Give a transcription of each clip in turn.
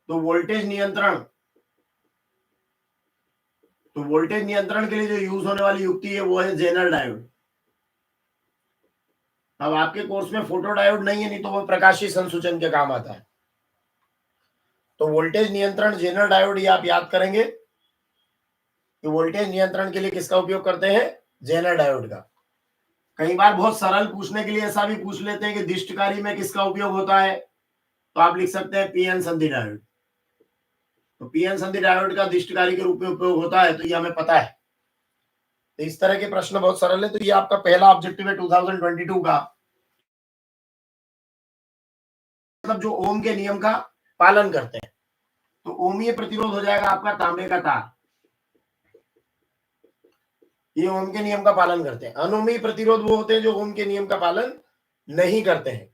तो वोल्टेज नियंत्रण, तो वोल्टेज नियंत्रण के लिए जो यूज होने वाली युक्ति है वो है जेनर डायोड। अब आपके कोर्स में फोटो डायोड नहीं है, नहीं तो वो प्रकाशीय संसूचन के काम आता है। तो वोल्टेज नियंत्रण जेनर डायोड, ये आप याद करेंगे कि वोल्टेज नियंत्रण के लिए किसका उपयोग करते हैं, जेनर डायोड का। कई बार बहुत सरल पूछने के लिए ऐसा भी पूछ लेते हैं कि दिष्टकारी में किसका उपयोग होता है, तो आप लिख सकते हैं पीएन संधि डायोड। तो पीएन संधि डायोड का दिष्टकारी के रूप में उपयोग होता है, तो ये हमें पता है। तो इस तरह के प्रश्न बहुत सरल है। तो ये आपका पहला ऑब्जेक्टिव है 2022 का, मतलब जो ओम के नियम का पालन करते हैं। तो ओमीय प्रतिरोध हो जाएगा आपका तांबे का तार, ये ओम के नियम का पालन करते हैं। अनोमीय प्रतिरोध वो होते हैं जो ओम के नियम का पालन नहीं करते हैं,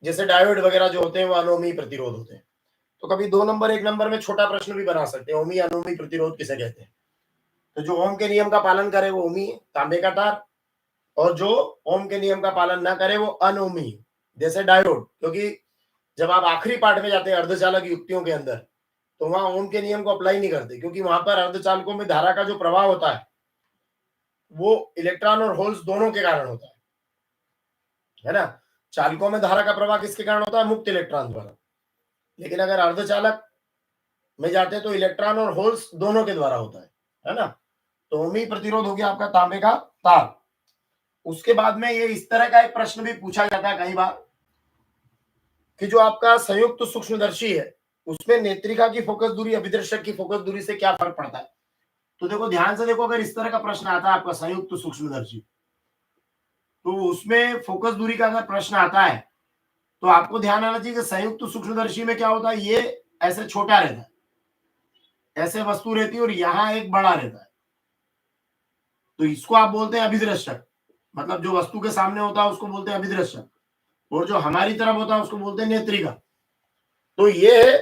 जैसे डायोड वगैरह जो होते हैं वो अनोमीय प्रतिरोध होते हैं। तो कभी 2 नंबर 1 नंबर में छोटा प्रश्न भी बना सकते हैं, ओमीय अनोमीय प्रतिरोध किसे कहते हैं। तो जो ओम के नियम का पालन करे वो ओमीय तांबे का तार, और जो ओम के नियम का पालन ना करे वो अनोमीय, जैसे डायोड। क्योंकि जब आप आखिरी पार्ट में जाते हैं अर्धचालक युक्तियों के अंदर, तो वहां ओम के नियम को अप्लाई नहीं करते, क्योंकि वहां पर अर्धचालकों में धारा का जो प्रवाह होता है वो इलेक्ट्रॉन और होल्स दोनों के कारण होता है ना। चालकों में धारा का प्रवाह किसके कारण होता है, मुक्त इलेक्ट्रॉन द्वारा। लेकिन अगर अर्धचालक में जाते हैं तो इलेक्ट्रॉन और होल्स दोनों के द्वारा होता है ना। तो ओमी प्रतिरोध हो गया आपका तांबे का तार। उसके बाद में ये इस तरह का एक प्रश्न भी पूछा जाता है कई बार कि जो आपका संयुक्त सूक्ष्मदर्शी है उसमें नेत्रिका की फोकस दूरी अभिदर्शक की फोकस दूरी से क्या फर्क पड़ता है। तो देखो ध्यान से देखो, अगर इस तरह का प्रश्न आता है आपका संयुक्त सूक्ष्मदर्शी, तो उसमें फोकस दूरी का अगर प्रश्न आता है तो आपको ध्यान आना चाहिए कि संयुक्त सूक्ष्मदर्शी में क्या होता है, ये ऐसे छोटा रहता है, ऐसे वस्तु रहती है और यहां एक बड़ा रहता है। तो इसको आप बोलते हैं अभिदर्शक, मतलब जो वस्तु के सामने होता है उसको बोलते हैं अभिदर्शक, और जो हमारी तरफ होता है उसको बोलते हैं नेत्रिका। तो ये है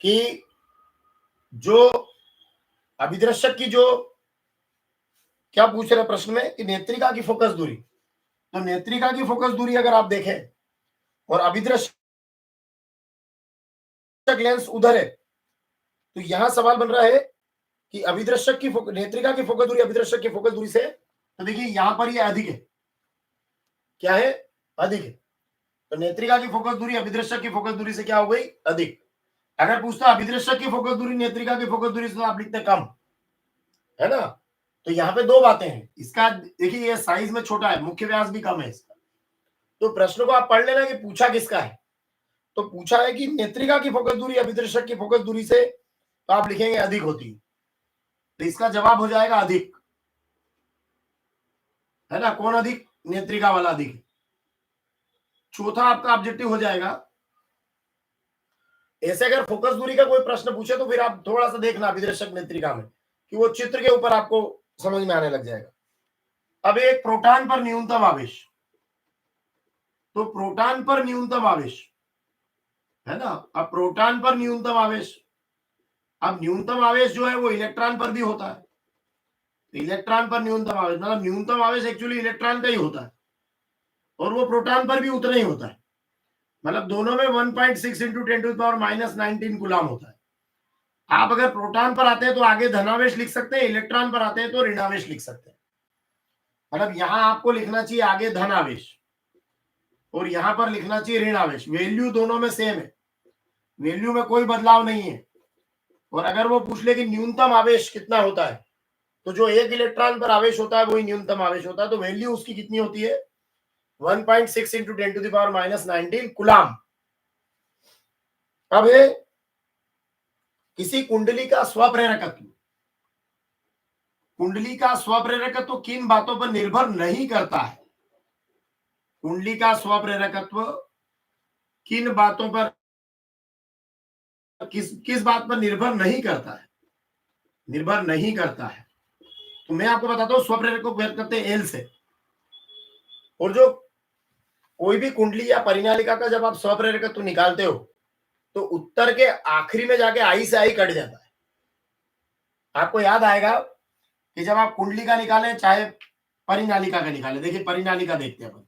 कि जो अभिदर्शक की जो क्या पूछ रहे प्रश्न में कि नेत्रिका की फोकस दूरी, तो नेत्रिका की फोकस दूरी अगर आप देखें और अभिदर्शक लेंस उधर है, तो यहां सवाल बन रहा है कि अभिदर्शक की नेत्रिका की फोकस दूरी अभिदर्शक की फोकस दूरी से, तो देखिए यहां पर ये अधिक है, क्या है, अधिक है। तो नेत्रिका की फोकस दूरी अभिदर्शक की फोकस दूरी से क्या हो गई, अधिक। अगर पूछता अभिदर्शक की फोकस दूरी नेत्रिका की फोकस दूरी से, तो आप लिखते कम, है ना। तो यहाँ पे दो बातें हैं, इसका देखिए ये साइज में छोटा है, मुख्य व्यास भी कम है इसका। तो प्रश्न को आप पढ़ लेना कि पूछा किसका है। तो पूछा है कि नेत्रिका की फोकस दूरी अभिदर्शक की फोकस दूरी से, तो आप लिखेंगे अधिक होती है, तो इसका जवाब हो जाएगा अधिक, है ना। कौन अधिक, नेत्रिका वाला अधिक। चौथा आपका ऑब्जेक्टिव हो जाएगा, ऐसे अगर फोकस दूरी का कोई प्रश्न पूछे तो फिर आप थोड़ा सा देखना अभिदर्शक नेत्रिका में कि वो चित्र के ऊपर आपको समझ में आने लग जाएगा। अब एक प्रोटॉन पर न्यूनतम आवेश, तो प्रोटॉन पर न्यूनतम आवेश, है ना। अब प्रोटॉन पर न्यूनतम आवेश, अब न्यूनतम आवेश जो है वो इलेक्ट्रॉन पर भी होता है। इलेक्ट्रॉन पर न्यूनतम आवेश मतलब न्यूनतम आवेश एक्चुअली इलेक्ट्रॉन का ही होता है, और वो प्रोटॉन पर भी उतना ही होता है। मतलब दोनों में 1.6 इंटू 10⁻⁻19 कूलम होता है। आप अगर प्रोटॉन पर आते हैं तो आगे धनावेश लिख सकते हैं, इलेक्ट्रॉन पर आते हैं तो ऋणावेश लिख सकते हैं। मतलब यहां आपको लिखना चाहिए आगे धनावेश और यहां पर लिखना चाहिए ऋणावेश। वैल्यू दोनों में सेम है, वैल्यू में कोई बदलाव नहीं है। और अगर वो पूछ ले कि न्यूनतम आवेश कितना होता है, तो जो एक इलेक्ट्रॉन पर आवेश होता है वही न्यूनतम आवेश होता है। तो वैल्यू उसकी कितनी होती है, 1.6 इंटू 10⁻⁻19 कूलम। अब है किसी कुंडली का स्वप्रेरकत्व। कुंडली का स्वप्रेरकत्व किन बातों पर निर्भर नहीं करता है। कुंडली का स्वप्रेरकत्व किन बातों पर, किस बात पर निर्भर नहीं करता है, निर्भर नहीं करता है। तो मैं आपको बताता हूं, स्वप्रेरक को व्यक्त करते हैं एल से। और जो कोई भी कुंडली या परिनालिका का जब आप स्वप्रेरकत्व निकालते हो तो उत्तर के आखिरी में जाके आई से आई कट जाता है। आपको याद आएगा कि जब आप कुंडली का निकालें चाहे परिनालिका का निकालें, देखिए परिनालिका देखते हैं अपन,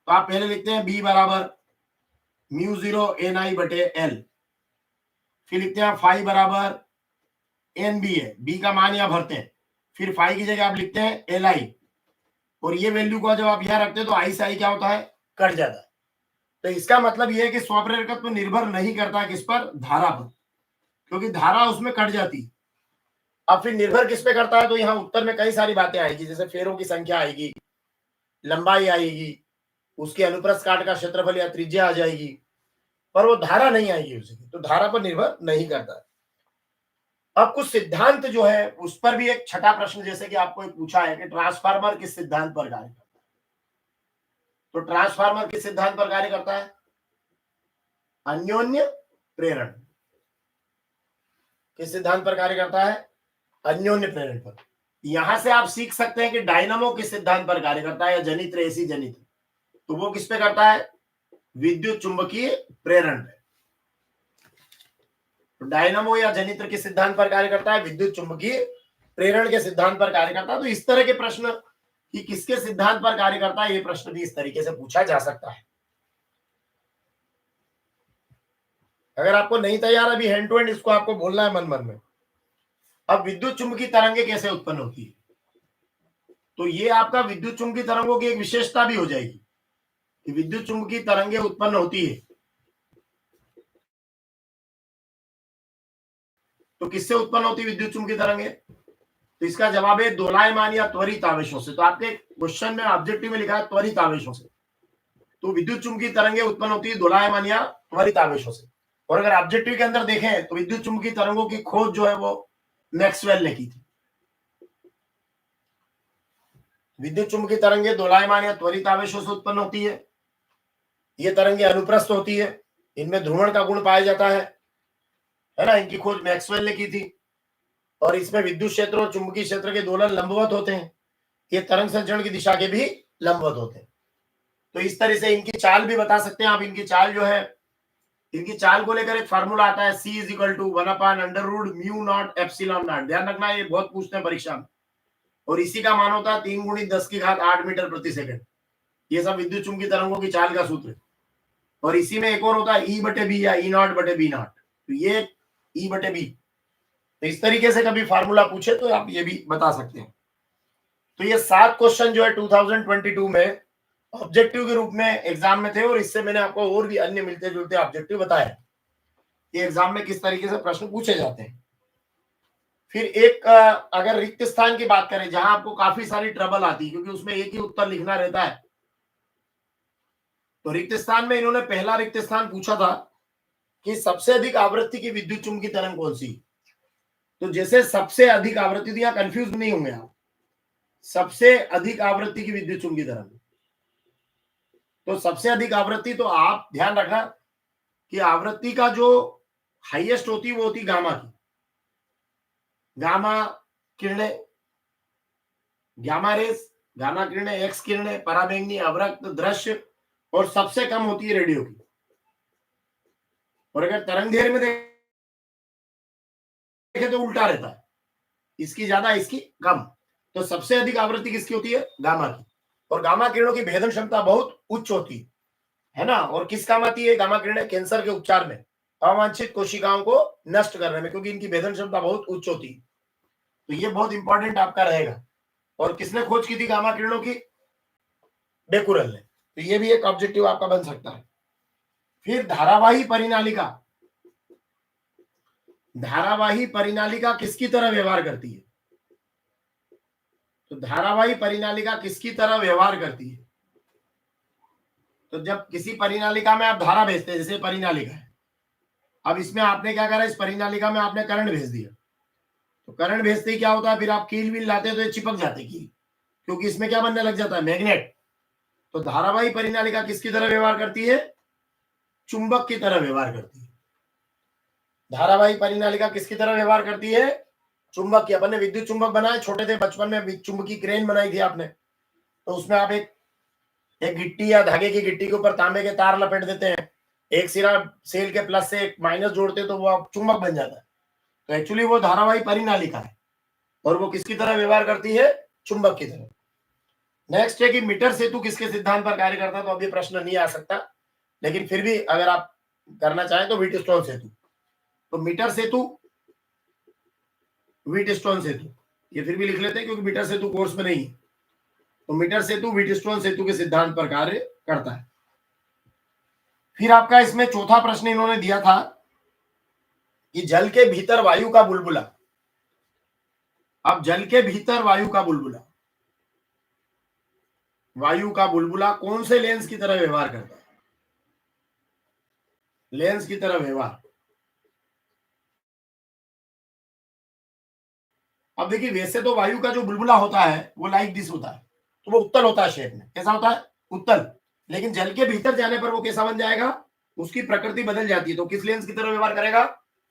तो आप पहले लिखते हैं बी बराबर म्यू 0 एन आई बटे एल, फिर लिखते हैं फाई बराबर एन बी है, बी का मान यहां भरते हैं, फिर फाई की जगह आप लिखते हैं एल आई, और ये वैल्यू को जब आप यहां रखते हैं तो आई से आई क्या होता है, कट जाता है। तो इसका मतलब यह है कि स्वप्रेरकत्व तो निर्भर नहीं करता किस पर, धारा पर, क्योंकि धारा उसमें कट जाती है। अब फिर निर्भर किस पे करता है, तो यहाँ उत्तर में कई सारी बातें आएगी, जैसे फेरों की संख्या आएगी, लंबाई आएगी, उसके अनुप्रस्थ काट का क्षेत्रफल या त्रिज्या आ जाएगी, पर वो धारा नहीं आएगी उसकी, तो धारा पर निर्भर नहीं करता है। अब कुछ सिद्धांत जो है उस पर भी एक छठा प्रश्न जैसे कि आपको पूछा है कि ट्रांसफार्मर किस सिद्धांत पर कार्य करता है, तो ट्रांसफार्मर किस सिद्धांत पर कार्य करता है, अन्योन्य प्रेरण। किस सिद्धांत पर कार्य करता है, अन्योन्य प्रेरण पर। यहां से आप सीख सकते हैं कि डायनामो किस सिद्धांत पर कार्य करता है, या जनित्र, एसी जनित्र, तो वो किस पे करता है, विद्युत चुंबकीय प्रेरण पे। तो डायनामो या जनित्र के सिद्धांत पर कार्य करता है, विद्युत चुंबकीय प्रेरण के सिद्धांत पर कार्य करता है। तो इस तरह के प्रश्न कि किसके सिद्धांत पर कार्य करता है, ये प्रश्न भी इस तरीके से पूछा जा सकता है। अगर आपको नहीं तैयार अभी हैंड टू हैंड, इसको आपको बोलना है मन मन में। अब विद्युत चुंबकीय तरंगे कैसे उत्पन्न होती है, तो ये आपका विद्युत चुंबकीय तरंगों की एक विशेषता भी हो जाएगी कि विद्युत चुंबकीय तरंगे उत्पन्न होती है तो किससे उत्पन्न होती है विद्युत चुंबकीय तरंगे, तो इसका जवाब है दोलायमान या त्वरित आवेशों से। तो आपके क्वेश्चन में ऑब्जेक्टिव में लिखा है त्वरित आवेशों से, तो विद्युत चुंबकीय तरंगे उत्पन्न होती है दोलायमान या त्वरित आवेशों से। और अगर ऑब्जेक्टिव के अंदर देखें तो विद्युत चुंबकीय तरंगों की खोज जो है वो मैक्सवेल ने की थी। विद्युत चुंबकीय तरंगे दोलायमान या त्वरित आवेशों से उत्पन्न होती है। ये तरंगे अनुप्रस्थ होती है, इनमें ध्रुवण का गुण पाया जाता है ना, इनकी खोज मैक्सवेल ने की थी। और इसमें विद्युत क्षेत्र और चुंबकीय क्षेत्र के दोलन लंबवत होते हैं, ये तरंग संचरण की दिशा के भी लंबवत होते हैं। तो इस तरह से इनकी चाल भी बता सकते हैं आप। इनकी चाल जो है, इनकी चाल को लेकर एक फार्मूला आता है, C = 1/√μ0 ε0। ध्यान रखना, ये बहुत पूछते हैं परीक्षा में, और इसी का मान होता है 3 × 10⁸ मीटर प्रति सेकंड। ये सब विद्युत चुंबकीय तरंगों की चाल का सूत्र है। और इसी में एक और होता है E/B या E0/B0, तो ये E/B। तो इस तरीके से कभी फार्मूला पूछे तो आप ये भी बता सकते हैं। तो ये 7 क्वेश्चन जो है 2022 में ऑब्जेक्टिव के रूप में एग्जाम में थे, और इससे मैंने आपको और भी अन्य मिलते जुलते ऑब्जेक्टिव बताए कि एग्जाम में किस तरीके से प्रश्न पूछे जाते हैं। फिर एक अगर रिक्त स्थान की बात करें, जहां आपको काफी सारी ट्रबल आती है क्योंकि उसमें एक ही उत्तर लिखना रहता है, तो रिक्त स्थान में इन्होंने पहला रिक्त स्थान पूछा था कि सबसे अधिक आवृत्ति की विद्युत चुंबकीय तरंग कौन सी। तो जैसे सबसे अधिक आवृत्ति, तो यहां कंफ्यूज नहीं होंगे आप, सबसे अधिक आवृत्ति की विद्युत चुंबकीय तरंग, तो सबसे अधिक आवृत्ति, तो आप ध्यान रखना कि आवृत्ति का जो हाईएस्ट होती है वो होती गामा की, गामा किरणें, गामा रेस, गामा किरणें, एक्स किरणें, पराबैंगनी, अवरक्त, दृश्य, और सबसे कम होती है रेडियो की। और अगर तरंग दैर्घ्य में देखें तो उल्टा रहता है, इसकी ज्यादा इसकी कम। तो सबसे अधिक आवृत्ति किसकी होती है, गामा की। और गामा किरणों की भेदन क्षमता बहुत उच्च होती है ना। और किस काम आती है गामा किरणें, कैंसर के उपचार में, अवांछित कोशिकाओं को नष्ट करने में, क्योंकि इनकी भेदन क्षमता बहुत उच्च होती है। तो ये बहुत इंपॉर्टेंट आपका रहेगा। और किसने खोज की थी गामा किरणों की, बेकुरल ने। तो ये भी एक ऑब्जेक्टिव आपका बन सकता है। फिर धारावाही परिनालिका, धारावाही परिनालिका किसकी तरह व्यवहार करती है, तो धारावाही परिनालिका किसकी तरह व्यवहार करती है, तो जब किसी परिनालिका में आप धारा भेजते हैं, जैसे परिनालिका है, अब इसमें आपने क्या करा, इस परिनालिका में आपने करंट भेज दिया, तो करंट भेजते ही क्या होता है, फिर आप कील व्हील लाते हैं तो ये चिपक जाते कील, क्योंकि इसमें क्या बनने लग जाता है, मैग्नेट। तो धारावाही परिनालिका किसकी तरह व्यवहार करती है, चुंबक की तरह व्यवहार करती है। धारावाही परिनालिका किसकी तरह व्यवहार करती है, चुंबक की। अपन ने विद्युत चुंबक बनाए, छोटे थे बचपन में, चुंबकीय क्रेन बनाई थी आपने, तो उसमें आप एक गिट्टी या धागे की गिट्टी के ऊपर तांबे के तार लपेट देते हैं, एक सिरा सेल के प्लस से एक माइनस जोड़ते तो वो चुंबक बन जाता है। तो एक्चुअली वो धारावाही परिनालिका है, और वो किसकी तरह व्यवहार करती है, चुंबक की तरह। नेक्स्ट है कि मीटर सेतु किसके सिद्धांत पर कार्य करता है, तो अभी प्रश्न नहीं आ सकता, लेकिन फिर भी अगर आप करना चाहें तो व्हीटस्टोन सेतु। तो मीटर सेतु, व्हीटस्टोन सेतु, ये फिर भी लिख लेते हैं क्योंकि मीटर सेतु कोर्स में नहीं है। तो मीटर सेतु व्हीटस्टोन सेतु के सिद्धांत पर कार्य करता है। फिर आपका इसमें चौथा प्रश्न इन्होंने दिया था कि जल के भीतर वायु का बुलबुला। अब जल के भीतर वायु का बुलबुला, वायु का बुलबुला कौन से लेंस की तरह व्यवहार करता है? लेंस की तरह व्यवहार। अब देखिए, वैसे तो वायु का जो बुलबुला होता है वो लाइक दिस होता है, तो वो उत्तल होता है शेप में। कैसा होता है? उत्तल। लेकिन जल के भीतर जाने पर वो कैसा बन जाएगा? उसकी प्रकृति बदल जाती है। तो किस लेंस की तरह व्यवहार करेगा?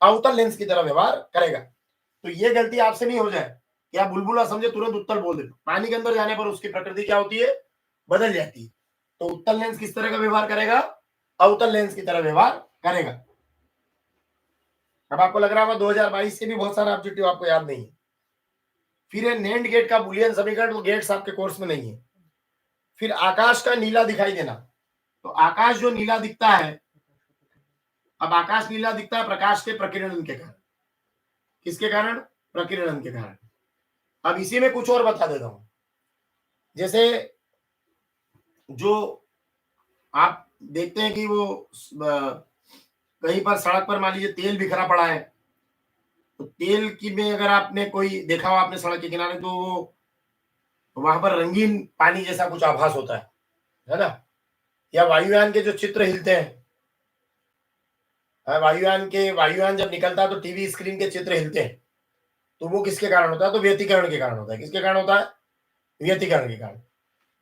अवतल लेंस की तरह व्यवहार करेगा। तो ये गलती आपसे नहीं हो जाए कि आप बुलबुला समझे तुरंत उत्तल बोल दे। पानी के अंदर जाने पर उसकी प्रकृति क्या होती है? बदल जाती है। तो उत्तल लेंस किस तरह का व्यवहार करेगा? अवतल लेंस की तरह व्यवहार करेगा। अब आपको लग रहा होगा 2022 के भी बहुत सारे ऑब्जेक्टिव आपको याद नहीं है। फिर है नैंड गेट का बुलियन समीकरण, तो गेट्स आपके कोर्स में नहीं है। फिर आकाश का नीला दिखाई देना, तो आकाश जो नीला दिखता है, अब आकाश नीला दिखता है प्रकाश के प्रकीर्णन के कारण। किसके कारण? प्रकीर्णन के कारण। अब इसी में कुछ और बता देता हूं। जैसे जो आप देखते हैं कि वो कहीं पर सड़क पर मान लीजिए तेल बिखरा पड़ा है, तो तेल की में अगर आपने कोई देखा हो आपने सड़क के किनारे, तो वहां पर रंगीन पानी जैसा कुछ आभास होता है ना? या वायुयान के जो चित्र हिलते हैं, वायुयान जब निकलता है तो टीवी स्क्रीन के चित्र हिलते हैं, तो वो किसके कारण होता है? तो व्यतिकरण के कारण होता है। किसके कारण होता है? व्यतिकरण के कारण।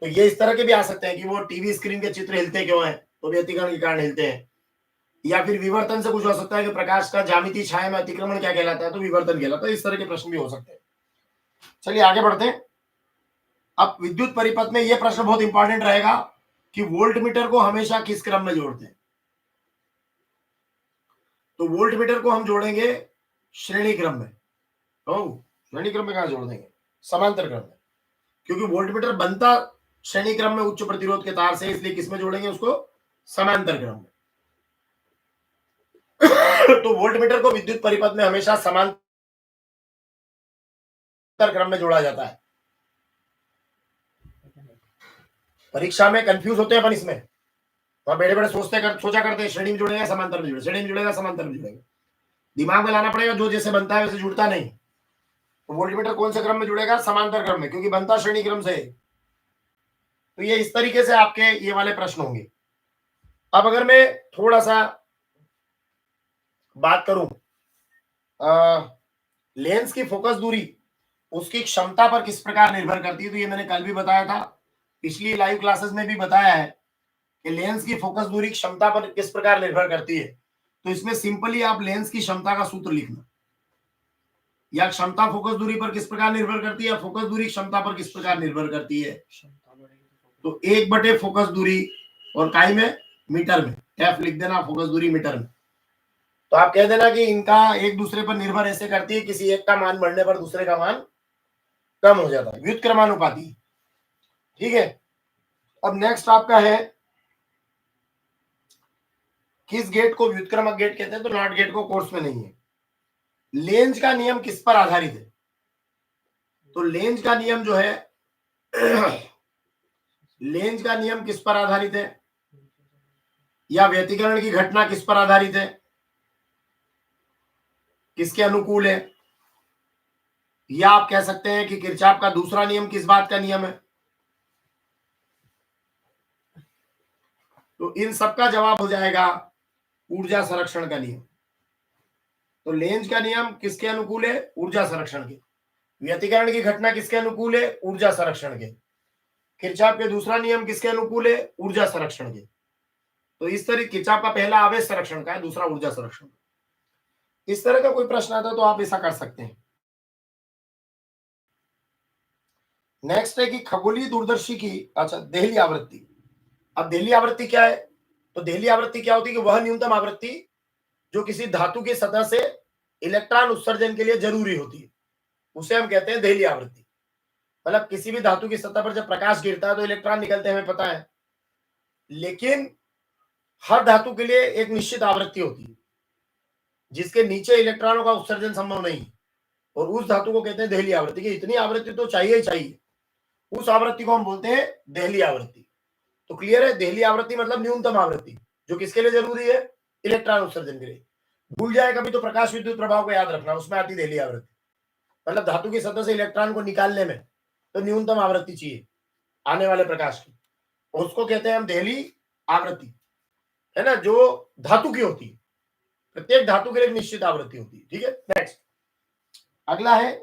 तो ये इस तरह के भी आ सकते हैं कि वो टीवी स्क्रीन के चित्र हिलते क्यों हैं? तो व्यतिकरण के कारण हिलते हैं। या फिर विवर्तन से कुछ हो सकता है कि प्रकाश का ज्यामितीय छाया में अतिक्रमण क्या कहलाता है? तो विवर्तन कहलाता है। इस तरह के प्रश्न भी हो सकते हैं। चलिए आगे बढ़ते हैं। अब विद्युत परिपथ में यह प्रश्न बहुत इंपॉर्टेंट रहेगा कि वोल्ट मीटर को हमेशा किस क्रम में जोड़ते हैं? तो वोल्ट मीटर को हम जोड़ेंगे श्रेणी क्रम में। श्रेणी क्रम में कहा जोड़ देंगे? समांतर क्रम में। क्योंकि वोल्ट मीटर बनता श्रेणी क्रम में उच्च प्रतिरोध के तार से, इसलिए किसमें जोड़ेंगे उसको? समांतर क्रम में। तो वोल्ट मीटर को विद्युत परिपथ में हमेशा समांतर क्रम में जोड़ा जाता है। परीक्षा में कंफ्यूज होते हैं अपन इसमें, वहां बड़े बड़े सोचा करते हैं श्रेणी में जुड़ेगा समांतर में जुड़ेगा, श्रेणी में जुड़ेगा समांतर में जुड़ेगा। दिमाग में लाना पड़ेगा, जो जैसे बनता है वैसे जुड़ता नहीं। तो वोल्टमीटर कौन से क्रम में जुड़ेगा? समांतर क्रम में, क्योंकि बनता श्रेणी क्रम से। तो ये इस तरीके से आपके ये वाले प्रश्न होंगे। अब अगर मैं थोड़ा सा बात करूं लेंस की फोकस दूरी उसकी क्षमता पर किस प्रकार निर्भर करती है, तो ये मैंने कल भी बताया था, पिछली लाइव क्लासेस में भी बताया है कि लेंस की फोकस दूरी क्षमता पर किस प्रकार निर्भर करती है। तो इसमें सिंपली आप लेंस की क्षमता का सूत्र लिखना, या क्षमता फोकस दूरी पर किस प्रकार निर्भर करती है, या फोकस दूरी क्षमता पर किस प्रकार निर्भर करती है। तो 1/, फोकस दूरी, और काई में मीटर में, एफ लिख देना, फोकस दूरी मीटर में। तो आप कह देना कि इनका एक दूसरे पर निर्भर ऐसे करती है, किसी एक का मान बढ़ने पर दूसरे का मान कम हो जाता है, व्युत्क्रमानुपाती। ठीक है। अब नेक्स्ट आपका है किस गेट को व्युत्क्रमक गेट कहते हैं, तो नॉट गेट को कोर्स में नहीं है। लेंज का नियम किस पर आधारित है? तो लेंज का नियम जो है लेंज का नियम किस पर आधारित है, या व्यतिकरण की घटना किस पर आधारित है, किसके अनुकूल है, या आप कह सकते हैं कि किरचॉफ का दूसरा नियम किस बात का नियम है। तो इन सबका जवाब हो जाएगा ऊर्जा संरक्षण का नियम। तो लेंज का नियम किसके अनुकूल है? ऊर्जा संरक्षण के। व्यतिकरण की घटना किसके अनुकूल है? ऊर्जा संरक्षण के। किरचॉफ के दूसरा नियम किसके अनुकूल है? ऊर्जा संरक्षण के। तो इस तरह किरचॉफ का पहला आवेश संरक्षण का है, दूसरा ऊर्जा संरक्षण। इस तरह का कोई प्रश्न आता है तो आप ऐसा कर सकते हैं। नेक्स्ट है कि खगोलीय दूरदर्शी की देहली आवृत्ति। अब देहली आवृत्ति क्या है? तो देहली आवृत्ति क्या होती है कि वह न्यूनतम आवृत्ति जो किसी धातु की सतह से इलेक्ट्रॉन उत्सर्जन के लिए जरूरी होती है, उसे हम कहते हैं देहली आवृत्ति। मतलब किसी भी धातु की सतह पर जब प्रकाश गिरता है तो इलेक्ट्रॉन निकलते हैं, हमें पता है, लेकिन हर धातु के लिए एक निश्चित आवृत्ति होती है जिसके नीचे इलेक्ट्रॉनों का उत्सर्जन संभव नहीं, और उस धातु को कहते हैं देहली आवृत्ति, की इतनी आवृत्ति तो चाहिए ही चाहिए, उस आवृत्ति को हम बोलते हैं देहली आवृत्ति। तो क्लियर है, देहली आवृत्ति मतलब न्यूनतम आवृत्ति, जो किसके लिए जरूरी है, इलेक्ट्रॉन उत्सर्जन के लिए। भूल जाए कभी तो प्रकाश विद्युत प्रभाव को याद रखना, उसमें आती देहली आवृत्ति, मतलब धातु की सतह से इलेक्ट्रॉन को निकालने में तो न्यूनतम आवृत्ति चाहिए आने वाले प्रकाश की, उसको कहते हैं हम देहली आवृत्ति, है ना, जो धातु की होती है, प्रत्येक धातु के लिए निश्चित आवृत्ति होती है। ठीक है, नेक्स्ट अगला है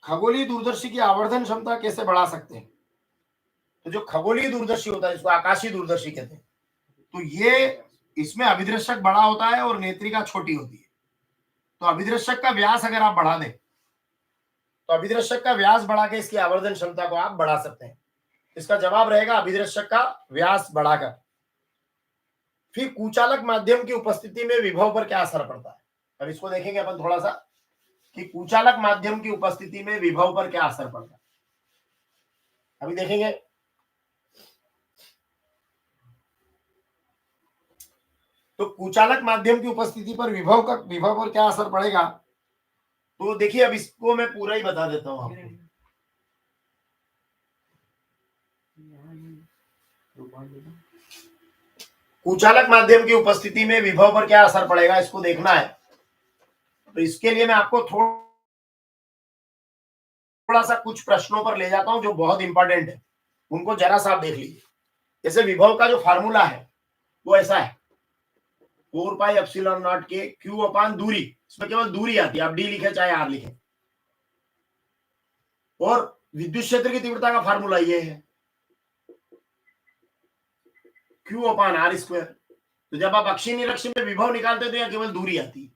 खगोलीय दूरदर्शी की आवर्धन क्षमता कैसे बढ़ा सकते हैं। तो जो खगोलीय दूरदर्शी होता है, इसको आकाशीय दूरदर्शी कहते हैं, तो ये इसमें अभिदृश्यक बड़ा होता है और नेत्रिका छोटी होती है। तो अभिदृश्यक का व्यास अगर आप बढ़ा दें तो अभिदृश्यक का व्यास बढ़ा के इसकी आवर्धन क्षमता को आप बढ़ा सकते हैं। इसका जवाब रहेगा अभिदृश्यक का व्यास बढ़ाकर। फिर कुचालक माध्यम की उपस्थिति में विभव पर क्या असर पड़ता है, अब इसको देखेंगे अपन थोड़ा सा कि कुचालक माध्यम की उपस्थिति में विभव पर क्या असर पड़ता है, अभी देखेंगे। तो कुचालक माध्यम की उपस्थिति पर विभव पर क्या असर पड़ेगा, तो देखिए अब इसको मैं पूरा ही बता देता हूं आपको। कुचालक माध्यम की उपस्थिति में विभव पर क्या असर पड़ेगा, इसको देखना है। तो इसके लिए मैं आपको थोड़ा सा कुछ प्रश्नों पर ले जाता हूं जो बहुत इंपॉर्टेंट है, उनको जरा सा आप देख लीजिए। जैसे विभव का जो फार्मूला है वो ऐसा है, 4 पाई एप्सिलॉन नॉट के क्यू अपान दूरी, इसमें केवल दूरी आती है, आप डी लिखे चाहे आर लिखे, और विद्युत क्षेत्र की तीव्रता का फार्मूला ये है क्यू अपान आर स्क्वायर। तो जब आप अक्षीय निरक्षीय में विभव निकालते तो यहाँ केवल दूरी आती है,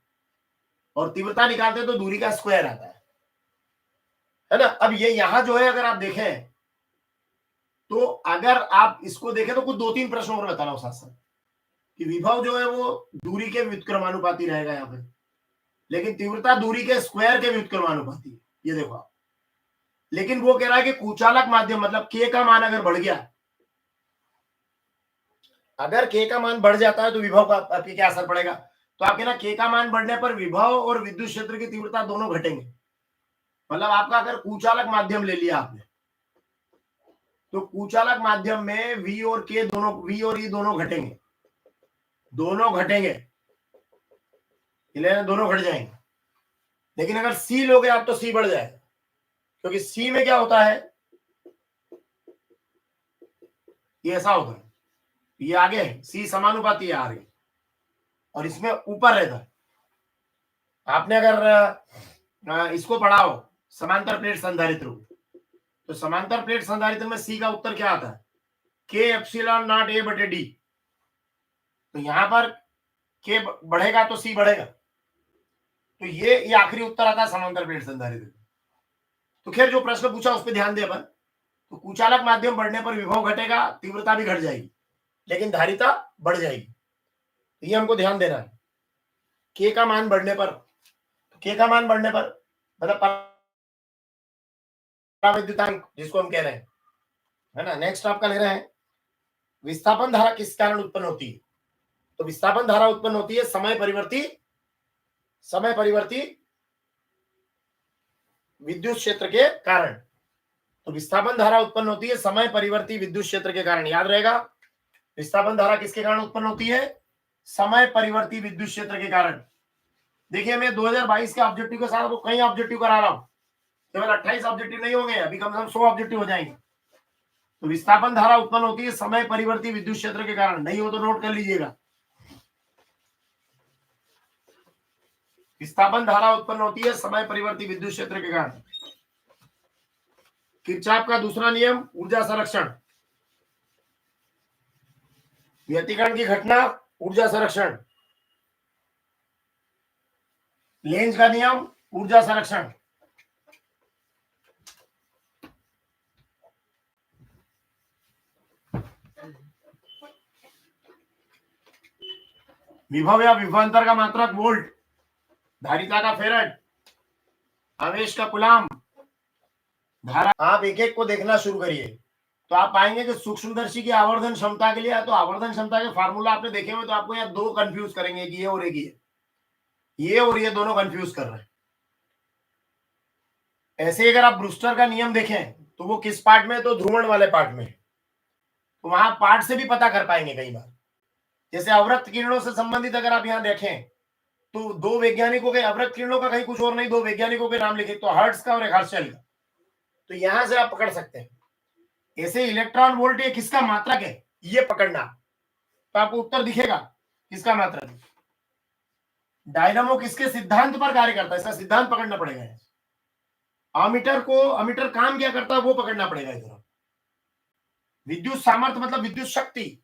और तीव्रता निकालते तो दूरी का स्क्वायर आता है ना। अब ये यहां जो है अगर आप देखें तो अगर आप इसको देखें तो कुछ 2-3 प्रश्नों पर बताना साथ साथ कि विभव जो है वो दूरी के व्युत्क्रमानुपाती रहेगा यहाँ पे, लेकिन तीव्रता दूरी के स्क्वायर के व्युत्क्रमानुपाती है, ये देखो आप। लेकिन वो कह रहा है कि कुचालक माध्यम मतलब के का मान अगर बढ़ गया, अगर के का मान बढ़ जाता है तो विभव का आपके क्या असर पड़ेगा। तो आप कहना के का मान बढ़ने पर विभव और विद्युत क्षेत्र की तीव्रता दोनों घटेंगे। मतलब आपका अगर कुचालक माध्यम ले लिया आपने, तो कुचालक माध्यम में वी और के दोनों, वी और ई दोनों घटेंगे, दोनों घटेंगे, दोनों घट जाएंगे। लेकिन अगर सी लोगे आप तो सी बढ़ जाएगा, क्योंकि सी में क्या होता है, ये ऐसा होता है, ये आगे है, सी समानुपाती है आगे, और इसमें ऊपर रहता है। आपने अगर इसको पढ़ा हो समांतर प्लेट संधारित्र, तो समांतर प्लेट संधारित्र में सी का उत्तर क्या आता है, के एप्सिलॉन नॉट ए बटे डी। तो यहां पर के बढ़ेगा तो सी बढ़ेगा, तो ये आखिरी उत्तर आता है समांतर प्लेट संधारित्र। तो खैर जो प्रश्न पूछा उस पर ध्यान दे अपन। तो कुचालक माध्यम बढ़ने पर विभव घटेगा, तीव्रता भी घट जाएगी, लेकिन धारिता बढ़ जाएगी। तो ये हमको ध्यान देना है। के का मान बढ़ने पर, के का मान बढ़ने पर मतलब पराविद्युतांक जिसको हम कह रहे हैं, है ना। नेक्स्ट आपका ले रहे हैं विस्थापन धारा किस कारण उत्पन्न होती है। तो विस्थापन धारा उत्पन्न होती है समय परिवर्ती विद्युत क्षेत्र के कारण। तो विस्थापन धारा उत्पन्न होती है समय परिवर्ती विद्युत क्षेत्र के कारण। याद रहेगा, विस्थापन धारा किसके कारण उत्पन्न होती है, समय परिवर्ती विद्युत क्षेत्र के कारण। देखिए मैं 2022 के ऑब्जेक्टिव के साथ कई ऑब्जेक्टिव करा रहा हूं, केवल 28 ऑब्जेक्टिव नहीं होंगे, अभी कम से कम 100 ऑब्जेक्टिव हो जाएंगे। तो विस्थापन धारा उत्पन्न होती है समय परिवर्ती विद्युत क्षेत्र के कारण। नहीं हो तो नोट कर लीजिएगा, विस्थापन धारा उत्पन्न होती है समय परिवर्ती विद्युत क्षेत्र के कारण। किरचॉफ का दूसरा नियम ऊर्जा संरक्षण, व्यतिकरण की घटना ऊर्जा संरक्षण, लेंज का नियम ऊर्जा संरक्षण। विभव या विभवांतर का मात्रक वोल्ट, धारिता का फेरेड, आवेश का कूलाम, धारा आप एक एक को देखना शुरू करिए तो आप पाएंगे कि सूक्ष्मदर्शी की आवर्धन क्षमता के लिए, तो आवर्धन क्षमता के फार्मूला आपने देखे हुए तो आपको यहाँ दो कंफ्यूज करेंगे, ये और एक ये और ये दोनों कंफ्यूज कर रहे हैं। ऐसे अगर आप ब्रूस्टर का नियम देखें तो वो किस पार्ट में है, तो ध्रुवण वाले पार्ट में, तो वहां पार्ट से भी पता कर पाएंगे कई बार। जैसे अवरक्त किरणों से संबंधित अगर आप यहाँ देखें तो दो वैज्ञानिकों के, अवरक्त किरणों का कहीं कुछ और नहीं, दो वैज्ञानिकों के नाम लिखे, तो हर्ट्ज का और एक हर्शल का, तो यहां से आप पकड़ सकते हैं। ऐसे इलेक्ट्रॉन वोल्ट ये किसका मात्रक है ये पकड़ना, तो आपको उत्तर दिखेगा किसका मात्रक है। डायनामो किसके सिद्धांत पर कार्य करता है, इसका सिद्धांत पकड़ना पड़ेगा। अमीटर काम क्या करता है वो पकड़ना पड़ेगा इधर। विद्युत सामर्थ्य मतलब विद्युत शक्ति,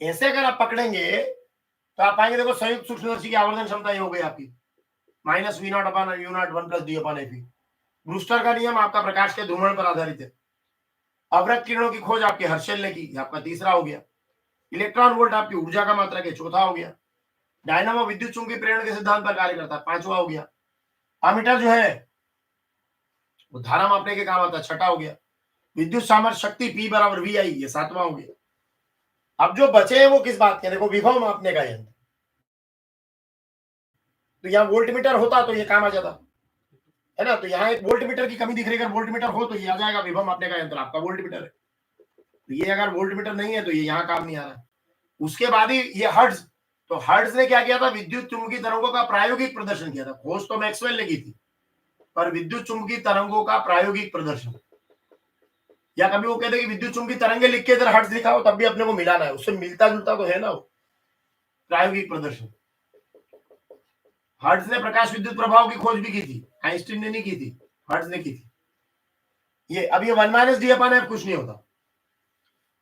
ऐसे अगर आप पकड़ेंगे तो आप पाएंगे, देखो संयुक्त सूक्ष्मदर्शी की आवर्धन क्षमता ये हो गई आपकी minus V naught upon U naught 1 plus D upon F. Brewster का नियम आपका प्रकाश के ध्रुवण पर आधारित है। अवरक्त किरणों की खोज आपके हर्शल ने की, आपका तीसरा हो गया। इलेक्ट्रॉन वोल्ट आपकी ऊर्जा का मात्रक है, चौथा हो गया। डायनामो विद्युत चुंबकीय प्रेरण के सिद्धांत पर कार्य करता है, पांचवा हो गया। अमीटर जो है वो धारा मापने के काम आता है, छठा हो गया। विद्युत सामर्थ्य शक्ति P बराबर VI, ये सातवां हो गया। अब जो बचे हैं वो किस बात के, देखो विभव मापने का यंत्र, तो यहाँ वोल्ट मीटर होता तो ये काम आ जाता है ना, तो यहाँ एक वोल्ट मीटर की कमी दिख रही है, अगर वोल्ट मीटर हो तो ये आ जाएगा विभव मापने का यंत्र, आपका वोल्ट मीटर है। तो ये अगर वोल्ट मीटर नहीं है तो ये यहाँ काम नहीं आ रहा है। उसके बाद ही ये हर्ट्ज, तो हर्ट्ज ने क्या किया था, विद्युत चुंबकीय तरंगों का प्रायोगिक प्रदर्शन किया था। खोज तो मैक्सवेल ने की थी, पर विद्युत चुंबकीय तरंगों का प्रायोगिक प्रदर्शन, या कभी वो कहते कि विद्युत चुंबकीय तरंगे लिख के इधर हर्ट्ज लिखा हो तब भी अपने को मिलाना है, उससे मिलता जुलता तो है ना वो प्रायोगिक प्रदर्शन। हर्ट्ज ने प्रकाश विद्युत प्रभाव की खोज भी की थी, आइंस्टीन ने नहीं की थी, हर्ट्ज ने की थी। ये अब ये 1 - d अपॉन f कुछ नहीं होता।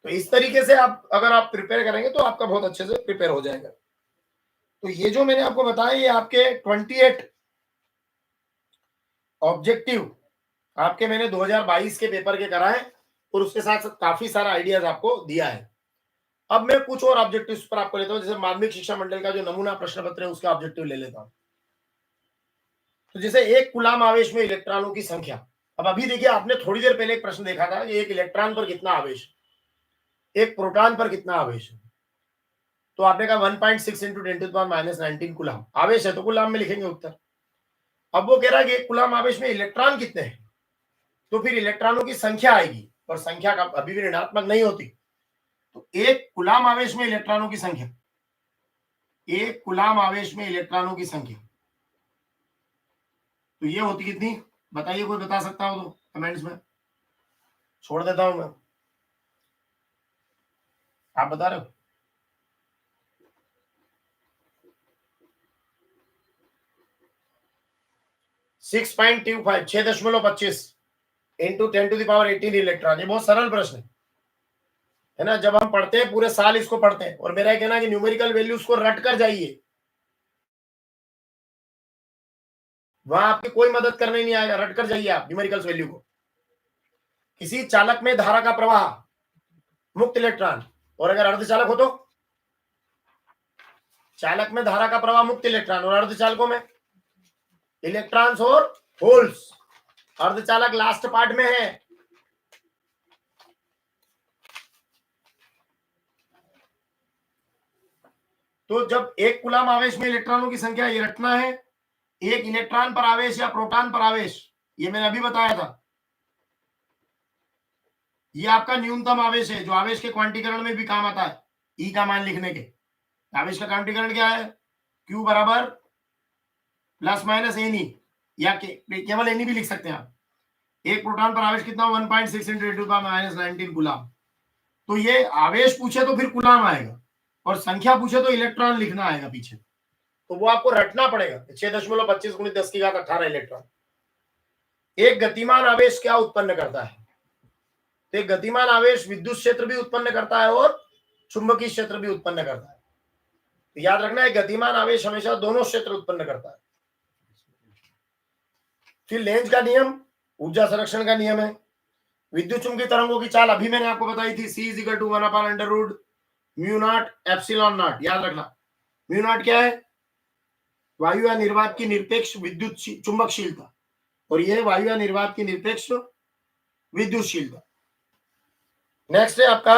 तो इस तरीके से आप अगर आप प्रिपेयर करेंगे तो आपका बहुत अच्छे से प्रिपेयर हो जाएगा। तो ये जो मैंने आपको बताया ये आपके 28 ऑब्जेक्टिव आपके मैंने 2022 के पेपर के कराए और उसके साथ काफी सारा आइडियाज आपको दिया है। अब मैं कुछ और ऑब्जेक्टिव्स पर आपको लेता हूं, जैसे माध्यमिक शिक्षा मंडल का जो नमूना प्रश्न पत्र है उसका ऑब्जेक्टिव ले लेता हूं। तो जैसे एक कूलाम आवेश में इलेक्ट्रॉनों की संख्या, अब अभी देखिए आपने थोड़ी देर पहले एक प्रश्न देखा था कि एक इलेक्ट्रॉन पर कितना आवेश, एक प्रोटॉन पर कितना आवेश है, तो आपने कहा 1.6 इंटू 10⁻⁻19 कूलाम आवेश है, तो कूलाम में लिखेंगे उत्तर। अब वो कह रहा है कि एक कूलाम आवेश में इलेक्ट्रॉन कितने हैं, तो फिर इलेक्ट्रॉनों की संख्या आएगी, और संख्या का अभी भी ऋणात्मक नहीं होती। तो एक कूलाम आवेश में इलेक्ट्रॉनों की संख्या, एक कूलाम आवेश में इलेक्ट्रॉनों की संख्या, तो ये होती कितनी बताइए, कोई बता सकता हो तो कमेंट्स में, छोड़ देता हूं मैं, आप बता रहे हो। 6.25 6.25 इंटू 10⁻18 इलेक्ट्रॉन, ये बहुत सरल प्रश्न है ना। जब हम पढ़ते हैं पूरे साल इसको पढ़ते हैं, और मेरा कहना है कि न्यूमेरिकल वैल्यू उसको रट कर जाइए, वहां आपकी कोई मदद करने नहीं आएगा, रट कर जाइए आप न्यूमेरिकल वैल्यू को। किसी चालक में धारा का प्रवाह मुक्त इलेक्ट्रॉन, और अगर अर्धचालक हो तो चालक में धारा का प्रवाह मुक्त इलेक्ट्रॉन, और अर्धचालकों में इलेक्ट्रॉन्स और होल्स। अर्धचालक लास्ट पार्ट में है, तो जब एक कूलाम आवेश में इलेक्ट्रॉनों की संख्या ये रखना है, एक इलेक्ट्रॉन पर आवेश या प्रोटॉन पर आवेश, ये मैंने अभी बताया था, ये आपका न्यूनतम आवेश है जो आवेश के क्वांटीकरण में भी काम आता है, ई का मान लिखने के। आवेश का क्वांटीकरण क्या है, Q बराबर प्लस माइनस एनी, या केवल एनी भी लिख सकते हैं आप। एक प्रोटॉन पर आवेश कितना, 1.6 इंटू 10⁻19 कूलाम। तो ये आवेश पूछे तो फिर कूलाम आएगा, और संख्या पूछे तो इलेक्ट्रॉन लिखना आएगा पीछे, तो वो आपको रटना पड़ेगा। 6.25 × 10⁻18 इलेक्ट्रॉन। एक गतिमान आवेश क्या उत्पन्न करता है, तो एक गतिमान आवेश विद्युत क्षेत्र भी उत्पन्न करता है और चुंबकीय क्षेत्र भी उत्पन्न करता है। तो याद रखना है गतिमान आवेश हमेशा दोनों क्षेत्र उत्पन्न करता है। फिर लेंज का नियम ऊर्जा संरक्षण का नियम है। विद्युत चुंबकीय तरंगों की चाल अभी मैंने आपको बताई थी, C = 1/√μ0 ε0। याद रखना μ0 क्या है, वायु या निर्वात की निरपेक्ष विद्युत चुंबकशीलता, और ये वायु या निर्वात की निरपेक्ष विद्युतशीलता। नेक्स्ट है आपका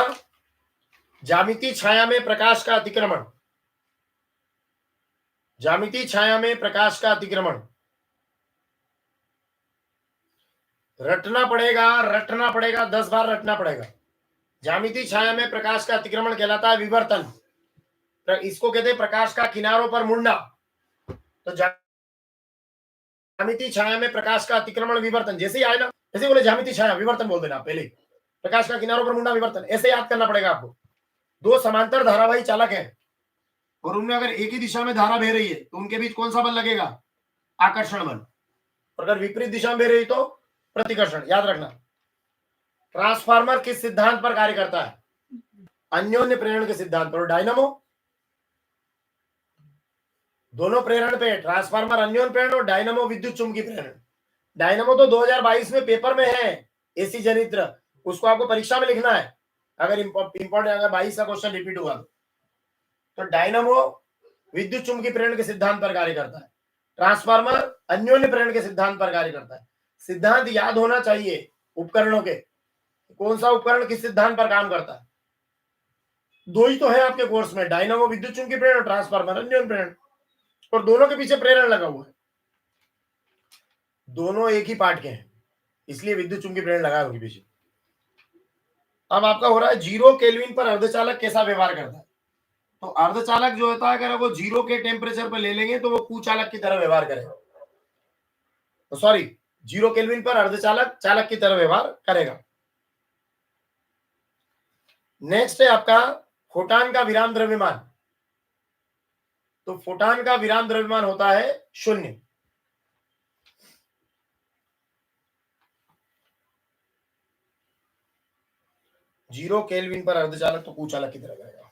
ज्यामितीय छाया में प्रकाश का अतिक्रमण। ज्यामितीय छाया में प्रकाश का अतिक्रमण रटना पड़ेगा 10 बार रटना पड़ेगा। ज्यामितीय छाया में प्रकाश का अतिक्रमण कहलाता है विवर्तन। इसको कहते हैं प्रकाश का किनारों पर मुड़ना। तो ज्यामितीय छाया में प्रकाश का अतिक्रमण विवर्तन जैसे ही आए ना, जैसे बोले ज्यामितीय छाया विवर्तन बोल देना पहले। प्रकाश का किनारों पर मुड़ना विवर्तन, ऐसे याद करना पड़ेगा आपको। दो समांतर धारावाही चालक है और उनमें अगर एक ही दिशा में धारा बह रही है तो उनके बीच कौन सा बल लगेगा? आकर्षण बल। और अगर विपरीत दिशा में बह रही तो प्रतिकर्षण। याद रखना। ट्रांसफार्मर किस सिद्धांत पर कार्य करता है? अन्योन्य प्रेरण के सिद्धांत पर। डायनामो दोनों प्रेरण पे, ट्रांसफार्मर अन्योन्य प्रेरण और डायनामो विद्युत चुंबकीय प्रेरण। डायनामो तो 2022 में पेपर में है, एसी जनित्र, उसको आपको परीक्षा में लिखना है अगर इंपॉर्टेंट, अगर 22 का क्वेश्चन रिपीट हुआ तो। डायनामो विद्युत चुंबकीय प्रेरण के सिद्धांत पर कार्य करता है, ट्रांसफार्मर अन्योन्य प्रेरण के सिद्धांत पर कार्य करता है। सिद्धांत याद होना चाहिए उपकरणों के, कौन सा उपकरण किस सिद्धांत पर काम करता है। दो ही तो है आपके कोर्स में, डायनामो विद्युत चुंबकीय प्रेरण और ट्रांसफार्मर अन्योन्य प्रेरण, और दोनों के पीछे प्रेरण लगा हुआ है। दोनों एक ही पार्ट के हैं, इसलिए विद्युत चुंबकीय प्रेरण लगा है उनके पीछे। अब आपका हो रहा है 0 केल्विन पर अर्धचालक कैसा व्यवहार करता है। तो अर्धचालक जो होता है अगर वो 0 के टेम्परेचर पर ले लेंगे तो वो कुचालक की तरह व्यवहार करेगा। तो सॉरी, 0 केल्विन पर अर्धचालक चालक की तरह व्यवहार करेगा। नेक्स्ट है आपका फोटान का विराम द्रव्यमान। तो फोटान का विराम द्रव्यमान होता है 0। जीरो केल्विन पर अर्धचालक तो कुचालक की तरह करेगा।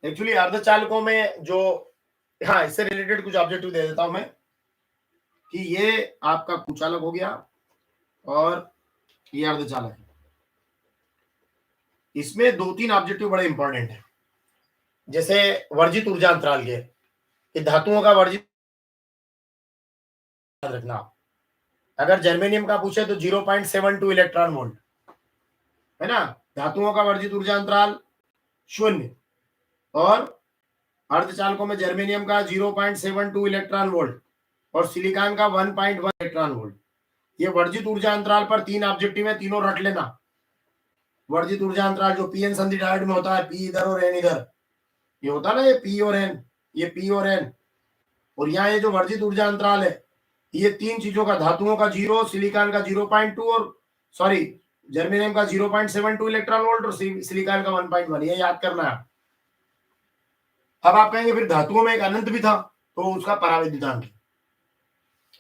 एक्चुअली अर्धचालकों में जो, हाँ, इससे रिलेटेड कुछ ऑब्जेक्टिव दे देता हूं मैं कि ये आपका कुचालक हो गया और ये अर्धचालक है। इसमें 2-3 ऑब्जेक्टिव बड़े इंपॉर्टेंट है, जैसे वर्जित ऊर्जा अंतराल के, कि धातुओं का वर्जित याद रखना। अगर जर्मेनियम का पूछे तो 0.72 इलेक्ट्रॉन वोल्ट है ना। धातुओं का वर्जित ऊर्जा अंतराल 0 और अर्धचालकों में जर्मेनियम का 0.72 इलेक्ट्रॉन वोल्ट और सिलिकॉन का 1.1 इलेक्ट्रॉन वोल्ट। ये वर्जित ऊर्जा अंतराल पर 3 ऑब्जेक्टिव है, तीनों रट लेना। वर्जित ऊर्जा अंतराल जो पीएन संधि डायोड में होता है, पी इधर और एन इधर, ये होता है ना, ये पी और एन, ये पी और एन, और यहाँ ये जो वर्जित ऊर्जा अंतराल है ये 3 चीजों का, धातुओं का 0, सिलिकॉन का 0.2 और सॉरी जर्मेनियम का 0.72 इलेक्ट्रॉन वोल्ट और सिलिकॉन का 1.1, ये याद करना है। अब आप कहेंगे फिर धातुओं में एक अनंत भी था, तो उसका परावैद्युतांक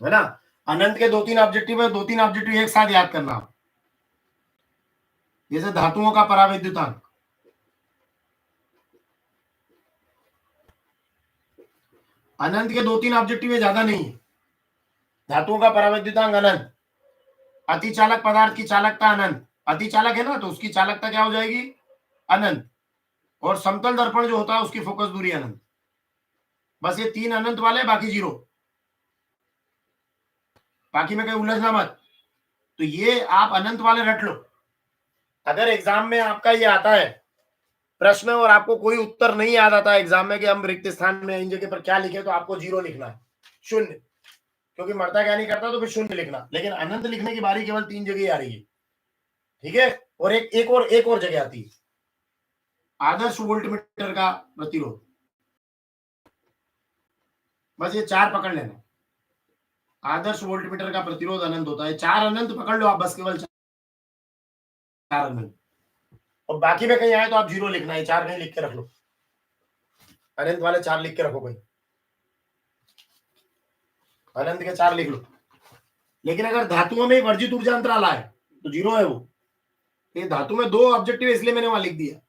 है ना। अनंत के 2-3 ऑब्जेक्टिव है, 2-3 ऑब्जेक्टिव एक साथ याद करना। जैसे धातुओं का परावैद्युतांक, अनंत के 2-3 ऑब्जेक्टिव है, ज्यादा नहीं है। धातुओं का परावैद्युतांक अनंत, अतिचालक पदार्थ की चालकता अनंत, अतिचालक है ना तो उसकी चालकता क्या हो जाएगी? अनंत, और समतल दर्पण जो होता है उसकी फोकस दूरी अनंत। बस ये 3 अनंत वाले, बाकी 0। बाकी में कहीं उलझना मत, तो ये आप अनंत वाले रट लो। अगर एग्जाम में आपका ये आता है प्रश्न और आपको कोई उत्तर नहीं याद आता है एग्जाम में कि हम रिक्त स्थान में इन जगह पर क्या लिखे, तो आपको 0 लिखना है, 0, क्योंकि मरता क्या नहीं करता तो फिर 0 लिखना। लेकिन अनंत लिखने की बारी केवल 3 जगह आ रही है, ठीक है। और एक और जगह आती है, आदर्श वोल्टमीटर का प्रतिरोध। बस ये 4 पकड़ लेना। आदर्श वोल्टमीटर का प्रतिरोध अनंत होता है, 4 अनंत पकड़ लो आप, बस केवल 4 अनंत, और बाकी में कहीं आए तो आप 0 लिखना है, 4 कहीं लिख के रख लो, अनंत वाले 4 लिख के रखो कहीं, अनंत के 4 लिख लो। लेकिन अगर धातुओं में वर्जित ऊर्जा अंतराल आए तो 0 है वो। ये धातु में 2 ऑब्जेक्टिव, इसलिए मैंने वहां लिख दिया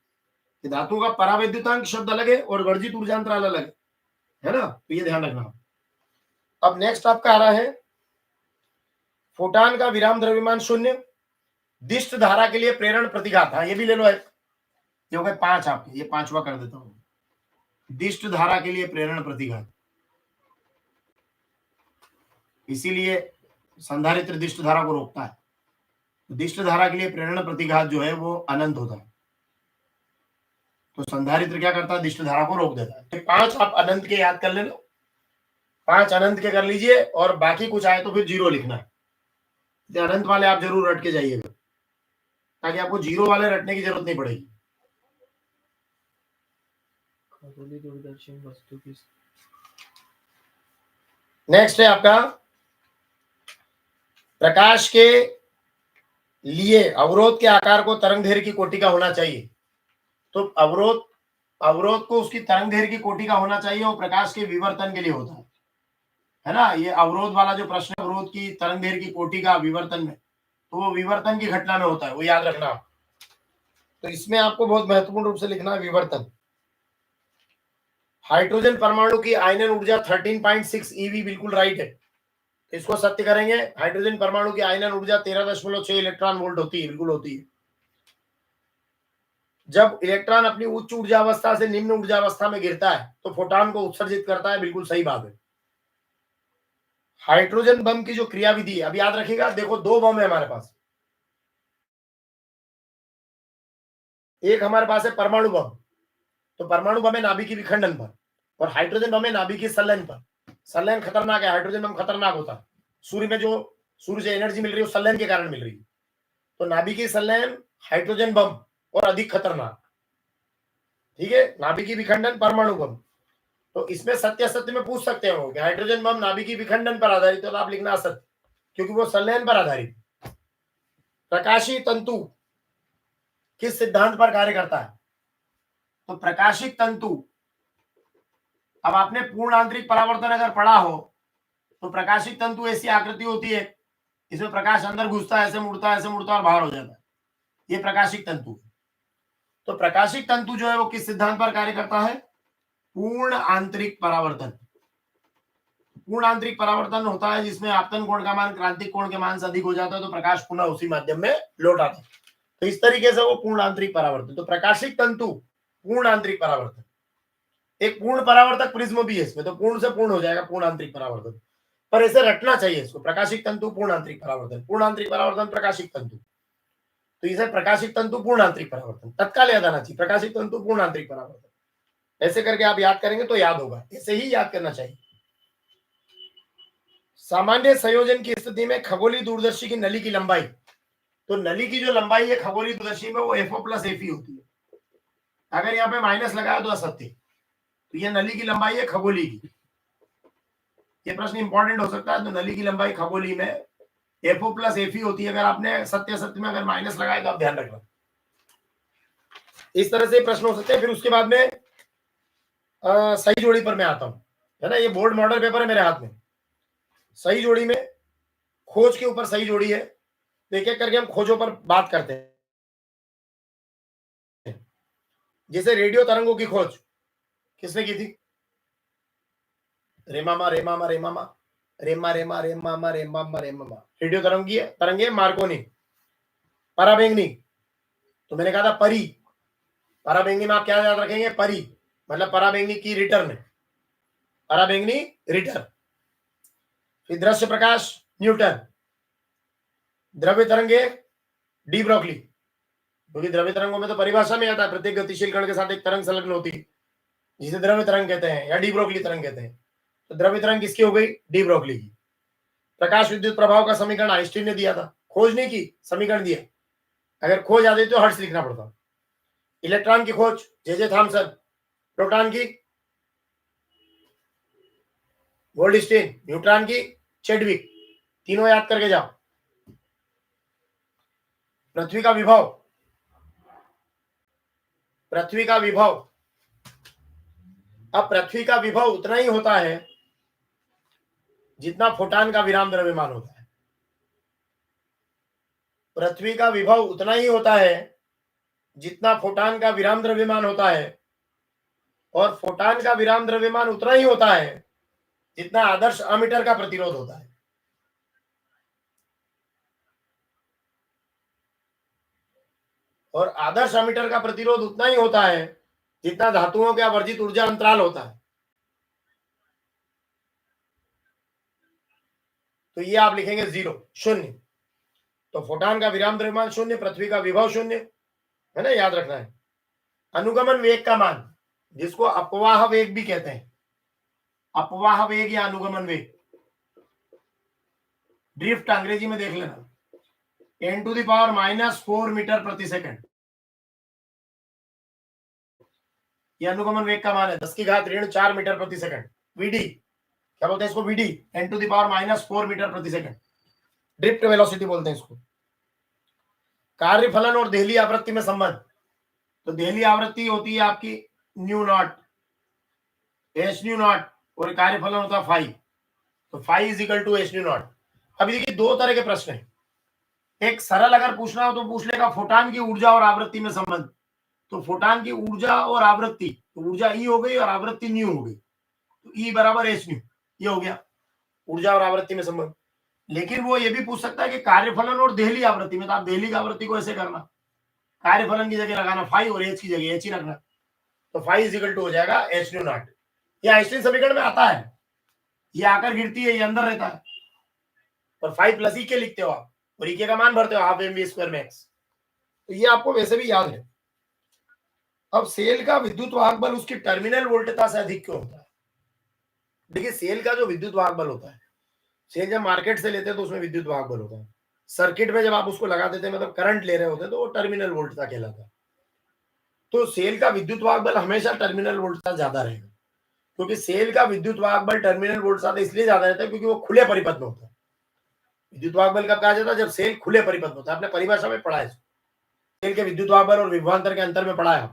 कि धातु का परावैद्युतांक शब्द अलग है और वर्जित ऊर्जा अंतराल अलग है ना, तो ये ध्यान रखना। अब नेक्स्ट आपका आ रहा है फोटान का विराम द्रव्यमान 0, दिष्ट धारा के लिए प्रेरण प्रतिघात, हाँ ये भी ले लो, ये हो गए 5 आपके, ये 5वां कर देता हूं, दिष्ट धारा के लिए प्रेरण प्रतिघात। इसीलिए संधारित्र दिष्ट धारा को रोकता है। दिष्ट धारा के लिए प्रेरण प्रतिघात जो है वो अनंत होता है, तो संधारित्र क्या करता है, दिष्ट धारा को रोक देता है। तो 5 आप अनंत के याद कर लेना, 5 अनंत के कर लीजिए, और बाकी कुछ आए तो फिर 0 लिखना है। तो अनंत वाले आप जरूर रट के जाइएगा, ताकि आपको 0 वाले रटने की जरूरत नहीं पड़ेगी। खगोलीय दूरदर्शी वस्तु की नेक्स्ट है आपका प्रकाश के लिए अवरोध के आकार को तरंगदैर्घ्य की कोटि का होना चाहिए। तो अवरोध को उसकी तरंगदैर्घ्य की कोटि का होना चाहिए, वो प्रकाश के विवर्तन के लिए होता है ना। ये अवरोध वाला जो प्रश्न, अवरोध की तरंगदैर्घ्य की कोटि का विवर्तन में, तो वो विवर्तन की घटना में होता है, वो याद रखना। तो इसमें आपको बहुत महत्वपूर्ण रूप से लिखना है विवर्तन। हाइड्रोजन परमाणु की आयनन ऊर्जा 13.6 eV बिल्कुल राइट है, इसको सत्य करेंगे। हाइड्रोजन परमाणु की आयनन ऊर्जा 13.6 इलेक्ट्रॉन वोल्ट होती है, बिल्कुल होती है। जब इलेक्ट्रॉन अपनी उच्च ऊर्जा अवस्था से निम्न ऊर्जा अवस्था में गिरता है तो फोटॉन को उत्सर्जित करता है, बिल्कुल सही बात है। हाइड्रोजन बम की जो क्रियाविधि है, अब याद रखिएगा, देखो 2 बम है हमारे पास। एक हमारे पास है परमाणु बम, तो परमाणु बम है नाभिकीय विखंडन पर, और हाइड्रोजन बम है नाभिकीय संलयन पर। संलयन खतरनाक है, हाइड्रोजन बम खतरनाक होता है। सूर्य से एनर्जी मिल रही है वो संलयन के कारण मिल रही है, तो नाभिकीय संलयन, हाइड्रोजन बम और अधिक खतरनाक। ठीक है, नाभिकीय विखंडन, परमाणु बम। तो इसमें सत्य असत्य में पूछ सकते हो कि हाइड्रोजन बम नाभिकीय विखंडन पर आधारित है, तो आप लिखना असत्य, क्योंकि वो संलयन पर आधारित। प्रकाशीय तंतु किस सिद्धांत पर कार्य करता है? तो प्रकाशिक तंतु, अब आपने पूर्ण आंतरिक परावर्तन अगर पढ़ा हो, तो प्रकाशिक तंतु ऐसी आकृति होती है, इसमें प्रकाश अंदर घुसता है, ऐसे मुड़ता है, ऐसे मुड़ता है और बाहर हो जाता है, ये प्रकाशिक तंतु। तो प्रकाशिक तंतु जो है वो किस सिद्धांत पर कार्य करता है? पूर्ण आंतरिक परावर्तन। पूर्ण आंतरिक परावर्तन होता है जिसमें आपतन कोण का मान क्रांतिक कोण के मान से अधिक हो जाता है, तो प्रकाश पुनः उसी माध्यम में लौट आता है। तो इस तरीके से वो पूर्ण आंतरिक परावर्तन। तो प्रकाशिक तंतु पूर्ण आंतरिक परावर्तन। एक पूर्ण परावर्तक प्रिज्म भी है इसमें, तो पूर्ण से पूर्ण हो जाएगा पूर्ण आंतरिक परावर्तन, पर ऐसे रटना चाहिए इसको, प्रकाशिक तंतु पूर्ण आंतरिक परावर्तन, पूर्ण आंतरिक परावर्तन प्रकाशिक तंतु। तो इसे प्रकाशिक तंतु पूर्ण आंतरिक परावर्तन तत्काल याद आना चाहिए, प्रकाशिक तंतु पूर्ण आंतरिक परावर्तन। ऐसे करके आप याद करेंगे तो याद होगा, ऐसे ही याद करना चाहिए। सामान्य संयोजन की स्थिति में खगोलीय दूरदर्शी की नली की लंबाई, तो नली की जो लंबाई है खगोलीय दूरदर्शी में वो FO + FE होती है। अगर यहाँ पे माइनस लगाया तो असत्य, तो ये नली की लंबाई है खगोलीय की। ये प्रश्न इंपॉर्टेंट हो सकता है। तो नली की लंबाई खगोलीय में FO + FE होती है। अगर आपने सत्य असत्य में अगर माइनस लगाया तो आप ध्यान रखना, इस तरह से प्रश्न हो सकते हैं। फिर उसके बाद में सही जोड़ी पर मैं आता हूं, है ना। ये बोर्ड मॉडल पेपर है मेरे हाथ में। सही जोड़ी में खोज के ऊपर सही जोड़ी है, एक एक करके हम खोजों पर बात करते हैं। जैसे रेडियो तरंगों की खोज किसने की थी? रेमामा रेमामा रेमामा रेमा रेमा रेमामा रेमामा रेमामा। रेडियो तरंगे मार्कोनी। पराबैंगनी, तो मैंने कहा था परी। पराबैंगनी में आप क्या याद रखेंगे? परी, मतलब पराबैंगनी की रिटर्न, पराबैंगनी रिटर्न। फिर दृश्य प्रकाश न्यूटन, द्रव्य तरंगे डी ब्रोगली, क्योंकि द्रव्य तरंगों में तो परिभाषा में आता है प्रत्येक गतिशील कण के साथ एक तरंग संलग्न होती है, जिसे द्रव्य तरंग कहते हैं या डी ब्रोगली तरंग कहते हैं। तो द्रव्य तरंग किसकी हो गई? डी ब्रोगली की। प्रकाश विद्युत प्रभाव का समीकरण आइंस्टीन ने दिया था, खोज नहीं की, समीकरण दिया। अगर खोज आ जाती तो हर्ट्ज लिखना पड़ता। इलेक्ट्रॉन की खोज जे थॉमसन, प्रोटॉन की गोल्डस्टीन, न्यूट्रॉन की चेडविक। तीनों याद करके जाओ। पृथ्वी का विभव, पृथ्वी का विभव, अब पृथ्वी का विभव उतना ही होता है जितना फोटॉन का विराम द्रव्यमान होता है। पृथ्वी का विभव उतना ही होता है जितना फोटॉन का विराम द्रव्यमान होता है, और फोटॉन का विराम द्रव्यमान उतना ही होता है जितना आदर्श अमीटर का प्रतिरोध होता है। और आदर्श अमीटर का प्रतिरोध उतना ही होता है जितना धातुओं का वर्जित ऊर्जा अंतराल होता है। तो ये आप लिखेंगे 0 शून्य। तो फोटॉन का विराम द्रव्यमान शून्य, पृथ्वी का विभव शून्य, है ना, याद रखना है। अनुगमन वेग का मान, जिसको अपवाह वेग भी कहते हैं, अपवाह वेग या अनुगमन वेग, ड्रिफ्ट अंग्रेजी में देख लेना, 10⁻⁻4 मीटर प्रति सेकंड, ये अनुगमन वेग का मान है। 10⁻4 मीटर प्रति सेकंड, वीडी, क्या बोलते हैं इसको, वीडी, 10⁻4 मीटर प्रति सेकंड, ड्रिफ्ट वेलोसिटी बोलते हैं इसको। कार्यफलन और देहली आवृत्ति में संबंध, तो देहली आवृत्ति होती है आपकी nu naught, H nu naught, और कार्यफलन होता है फाई, तो phi is equal to H nu naught. अभी देखिए दो तरह के प्रश्न हैं, एक सरल अगर पूछना हो तो पूछ लेगा फोटॉन की ऊर्जा और आवृत्ति में संबंध, तो फोटॉन की ऊर्जा और आवृत्ति, तो ऊर्जा ई हो गई और आवृत्ति न्यू हो गई, तो ई बराबर एच न्यू, ये हो गया ऊर्जा और आवृत्ति में संबंध। लेकिन वो ये भी पूछ सकता है कि कार्यफलन और देहली आवृत्ति में, तो आप देहली की आवृत्ति को ऐसे करना, कार्यफलन की जगह लगाना फाई और एच की जगह एच ही रखना, तो फाई इज इक्वल टू हो जाएगा एच न्यू नॉट। ये आइंस्टीन समीकरण में आता है, ये आकर गिरती है, ये अंदर रहता है, और फाई प्लस ई के लिखते हो आप, और ई के का मान भरते हो हाफ एमवी स्क्वायर मैक्स, तो ये आपको वैसे भी याद है। अब सेल का विद्युत वाहक बल उसकी टर्मिनल वोल्टेजता से अधिक क्यों होता है? देखिए सेल का जो विद्युत वाहक बल होता है, सेल जब मार्केट से लेते हैं तो उसमें विद्युत वाहक बल होता है, सर्किट में जब आप उसको लगा देते हैं, मतलब करंट ले रहे होते हैं, तो वो टर्मिनल वोल्टेजता कहलाता है। तो सेल का विद्युत वाहक बल हमेशा टर्मिनल वोल्टेजता ज्यादा रहेगा, क्योंकि सेल का विद्युत वाहक बल टर्मिनल वोल्टेजता इसलिए ज्यादा रहता है क्योंकि वो खुले परिपथ में होता है। विद्युत वाहक बल कब कहा जाता है? जब सेल खुले परिपथ में होता है। आपने परिभाषा में पढ़ा है, सेल के विद्युत वाहक बल और विभवांतर के अंतर में पढ़ा है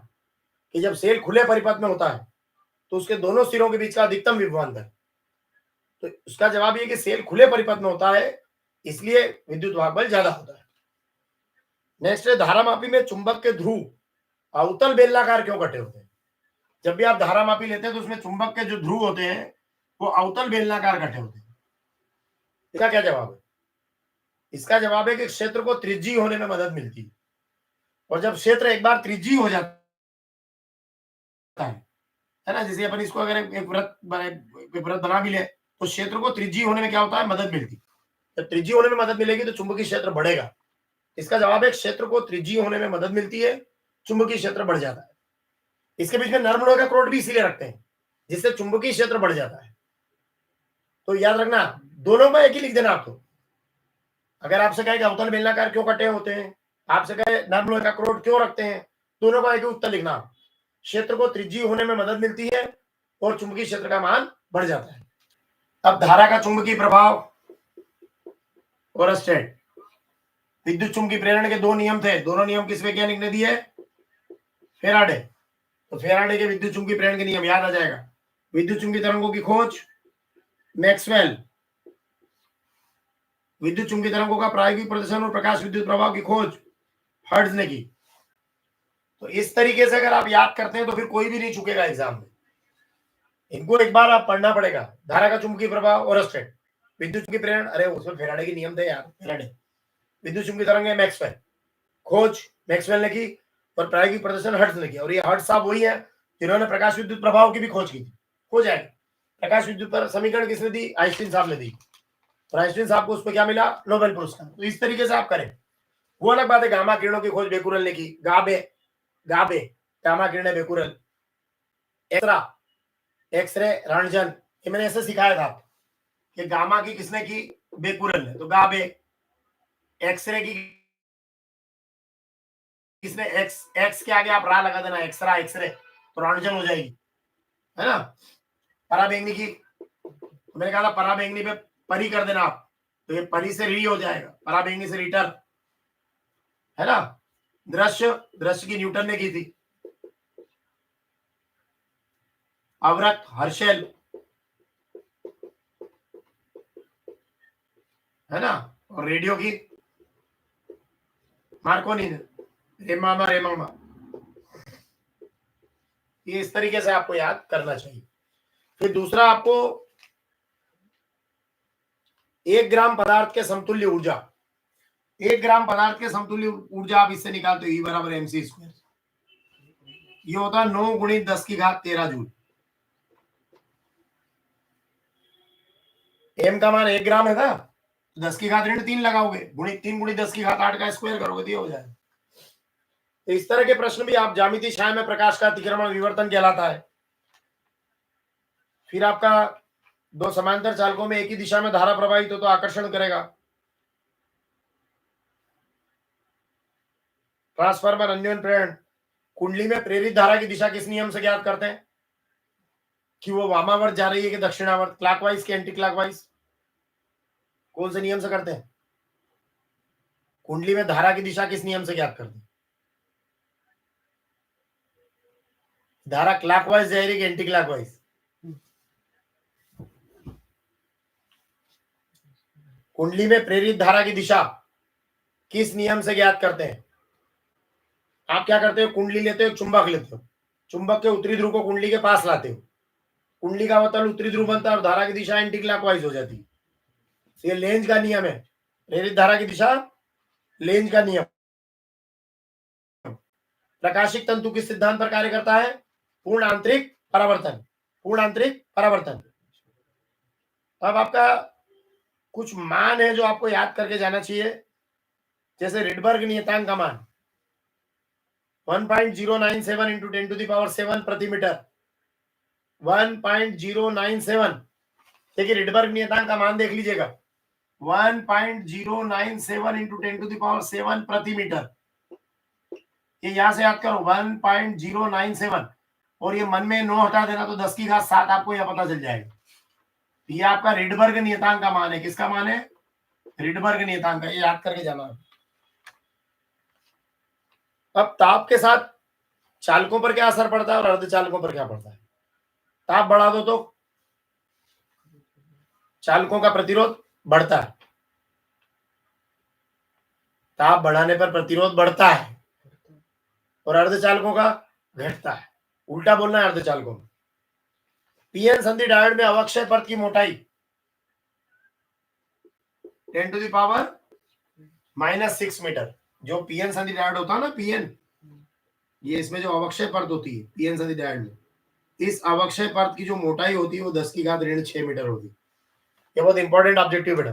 कि जब सेल खुले परिपथ में होता है तो उसके दोनों सिरों के बीच का अधिकतम विभवांतर, तो उसका जवाब ये कि सेल खुले परिपथ में होता है, इसलिए विद्युत वाहक बल ज्यादा होता है। नेक्स्ट है धारामापी में चुंबक के ध्रुव अवतल बेलनाकार क्यों कटे होते हैं? जब भी आप धारामापी लेते हैं तो उसमें चुंबक के जो ध्रुव होते हैं वो अवतल बेलनाकार कटे होते हैं। इसका क्या जवाब है? इसका जवाब है कि क्षेत्र को त्रिज्यीय होने में मदद मिलती है, और जब क्षेत्र एक बार त्रिज्यीय हो जाता है ना, जैसे अपन इसको अगर एक वृत्त बना भी ले तो क्षेत्र को त्रिज्यीय होने में क्या होता है? मदद मिलती है। जब त्रिज्यीय होने में मदद मिलेगी तो चुंबकीय क्षेत्र बढ़ेगा। इसका जवाब है क्षेत्र को त्रिज्यीय होने में मदद मिलती है, चुंबकीय क्षेत्र बढ़ जाता है। इसके बीच में नर्म लोहे का क्रोट भी इसीलिए रखते हैं जिससे चुंबकीय क्षेत्र बढ़ जाता है। तो याद रखना, दोनों में एक ही लिख देना आपको। अगर आपसे कहे कि अवतल बेलनाकार क्यों कटे होते हैं, आपसे कहे नर्म लोहे का क्रोट क्यों रखते हैं, दोनों का एक ही उत्तर लिखना। क्षेत्र को त्रिज्यीय होने में मदद मिलती है और चुंबकीय क्षेत्र का मान बढ़ जाता है। अब धारा का चुंबकीय प्रभाव और स्टेट, विद्युत चुंबकीय प्रेरण के दो नियम थे, दोनों नियम किस वैज्ञानिक ने दिए? फेराडे। तो फेराडे के विद्युत चुंबकीय प्रेरण के नियम याद आ जाएगा। विद्युत चुंबकीय तरंगों की खोज मैक्सवेल, विद्युत चुंबकीय तरंगों का प्रायोगिक प्रदर्शन और प्रकाश विद्युत प्रभाव की खोज हर्ट्ज ने की। तो इस तरीके से अगर आप याद करते हैं तो फिर कोई भी नहीं चुकेगा एग्जाम में। इनको एक बार आप पढ़ना पड़ेगा। धारा का चुंबकीय प्रभाव और स्टेट, विद्युत चुंबकीय प्रेरण, अरे उसमें फेराडे के नियम थे यार, फेराडे। विद्युत चुंबकीय तरंग है मैक्सवेल, खोज मैक्सवेल ने की और प्रायोगिक प्रदर्शन हर्ट्ज ने किया। और ये हर्ट्ज साहब वही है जिन्होंने प्रकाश विद्युत प्रभाव की भी खोज की थी। हो जाएगा। प्रकाश विद्युत पर समीकरण किसने दी? आइंस्टीन साहब ने दी, और आइंस्टीन साहब को उस पर क्या मिला? नोबेल पुरस्कार। तो इस तरीके से आप करें। वो अलग बात है गामा किरणों की खोज बेकुरल ने की, गाबे गामा किरणें बेकुरल, एक्सरे रणजन, ये मैंने ऐसे सिखाया था कि गामा की किसने की? बेकुरल ने। तो गाबे, एक्सरे की किसने? एक्स के आगे आप रा लगा देना, एक्सरा एक्सरे, तो रणजन हो जाएगी, है ना। पराबैंगनी की, तो मैंने कहा था पराबैंगनी पे परी कर देना आप, तो ये परी से री हो जाएगा, पराबैंगनी से रीटर, है ना। दृश्य की न्यूटन ने की थी। अवरत हर्शेल, है ना। और रेडियो की मार्कोनी ने, रेमामा। ये इस तरीके से आपको याद करना चाहिए। फिर दूसरा, आपको 1 ग्राम पदार्थ के समतुल्य ऊर्जा, 1 ग्राम पदार्थ के समतुल्य ऊर्जा आप इससे निकालते हो, E बराबर mc स्क्वायर। ये होता है 9 × 10⁻13 जूल। एम का मान 1 ग्राम है ना, 10 की घात ऋण 3 लगाओगे, गुणित 3 गुणित 10 की घात 8 का स्क्वायर करोगे तो ये हो जाएगा। तो इस तरह के प्रश्न भी आप ज्यामिति छाया में प्रकाश का अतिक्रमण विवर्तन कहलाता है। फिर आपका दो समांतर चालकों में एक ही दिशा में धारा प्रवाहित हो तो आकर्षण करेगा। ट्रांसफार्मर अन्योन्य प्रेरण, कुंडली में प्रेरित धारा की दिशा किस नियम से ज्ञात करते हैं कि वो वामावर्त जा रही है कि दक्षिणावर्त, क्लॉकवाइज कि एंटी क्लॉकवाइज, कौन से नियम से करते हैं? कुंडली में धारा की दिशा किस नियम से ज्ञात करते हैं? धारा क्लॉकवाइज जा रही है कि एंटी क्लॉकवाइज? कुंडली में प्रेरित धारा की दिशा किस नियम से ज्ञात करते हैं? आप क्या करते हो, कुंडली लेते हो, चुंबक लेते हो, चुंबक के उत्तरी ध्रुव को कुंडली के पास लाते हो, कुंडली का अवतल उत्तरी ध्रुव बनता है और धारा की दिशा एंटी क्लॉकवाइज हो जाती है। ये लेंज का नियम है, प्रेरित धारा की दिशा लेंज का नियम। प्रकाशिक तंतु किस सिद्धांत पर कार्य करता है? पूर्ण आंतरिक परावर्तन, पूर्ण आंतरिक परावर्तन। अब आपका कुछ मान है जो आपको याद करके जाना चाहिए, जैसे रिडबर्ग नियतांक का मान 1.097 इंटू 10⁻7 प्रति मीटर, 1.097। देखिए रिडबर्ग नियतांक का मान देख लीजिएगा, 1.097 इंटू 10⁻7 प्रति मीटर। ये यहां से याद करो 1.097, और ये मन में 9 हटा देना तो 10 की घात 7 आपको यह पता चल जाएगा। ये आपका रिडबर्ग नियतांक का मान है। किसका मान है? रिडबर्ग नियतांक का, ये याद करके जाना। अब ताप के साथ चालकों पर क्या असर पड़ता है और अर्धचालकों पर क्या पड़ता है? ताप बढ़ा दो तो चालकों का प्रतिरोध बढ़ता है, ताप बढ़ाने पर प्रतिरोध बढ़ता है, और अर्धचालकों का घटता है। उल्टा बोलना है अर्धचालकों में। पीएन संधि डायोड में अवक्षय परत की मोटाई 10⁻⁻6 मीटर। जो पीएन संधि डायोड होता है ना, पीएन, ये इसमें जो अवक्षय परत होती है पीएन संधि डायोड में, इस अवक्षय परत की जो मोटाई होती है वो 10 की घात ऋण 6 मीटर होती है। ये बहुत इंपॉर्टेंट ऑब्जेक्टिव बेटा।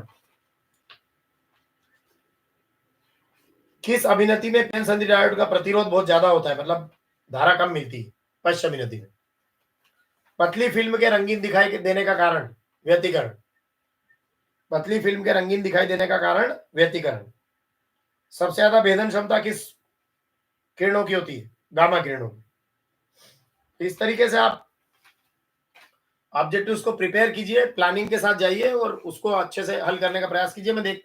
किस अभिनति में पीएन संधि डायोड का प्रतिरोध बहुत ज्यादा होता है, मतलब धारा कम मिलती है? पश्च अभिनति में। पतली फिल्म के रंगीन दिखाई देने का कारण व्यतिकरण, पतली फिल्म के रंगीन दिखाई देने का कारण व्यतिकरण। सबसे ज्यादा भेदन क्षमता किस किरणों की होती है? गामा किरणों की। इस तरीके से आप ऑब्जेक्टिव्स को प्रिपेयर कीजिए, प्लानिंग के साथ जाइए और उसको अच्छे से हल करने का प्रयास कीजिए। मैं देखता